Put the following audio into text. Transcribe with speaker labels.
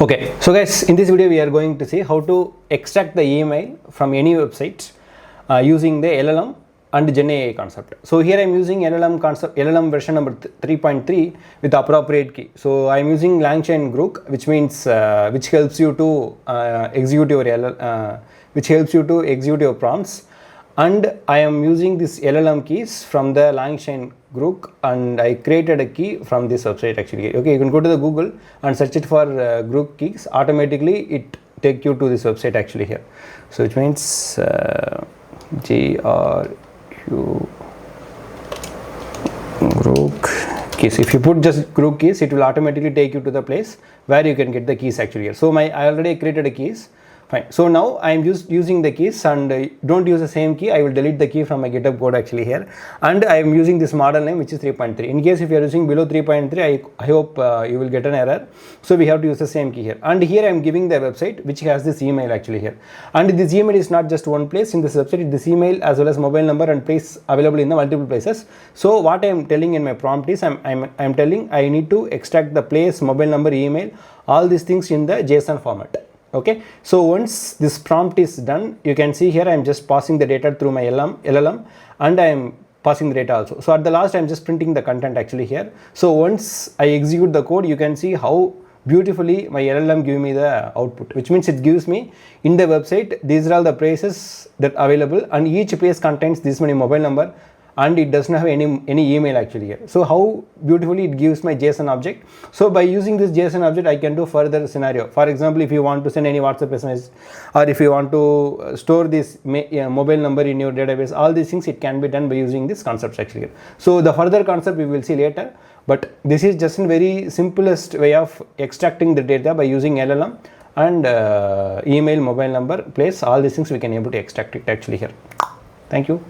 Speaker 1: Okay, so guys, in this video we are going to see how to extract the email from any website using the LLM and GenAI concept. So here I am using LLM version number 3.3 with appropriate key. So I am using LangChain Group, which means which helps you to execute your prompts. And I am using this LLM keys from the LangChain Group, and I created a key from this website actually. Okay, you can go to the Google and search it for group keys. Automatically it take you to this website actually here. So it means GRU group keys. If you put just group keys, it will automatically take you to the place where you can get the keys actually here. So I already created a keys. Fine. So now I am just using the keys, and don't use the same key. I will delete the key from my GitHub code actually here, and I am using this model name which is 3.3. In case if you are using below 3.3, I hope you will get an error. So we have to use the same key here, and here I am giving the website which has this email actually here, and this email is not just one place in this website. This email as well as mobile number and place available in the multiple places. So what I am telling in my prompt is I'm telling I need to extract the place, mobile number, email, all these things in the JSON format. Okay, so once this prompt is done, you can see here I am just passing the data through my LLM, and I am passing the data also. So at the last I am just printing the content actually here. So once I execute the code, you can see how beautifully my LLM give me the output, which means it gives me in the website these are all the places that are available, and each place contains this many mobile number, and it doesn't have any email actually here. So how beautifully it gives my JSON object. So by using this JSON object, I can do further scenario. For example, if you want to send any WhatsApp message, or if you want to store this mobile number in your database, all these things it can be done by using this concepts actually here. So the further concept we will see later, but this is just a very simplest way of extracting the data by using LLM and email, mobile number, place, all these things we can able to extract it actually here. Thank you.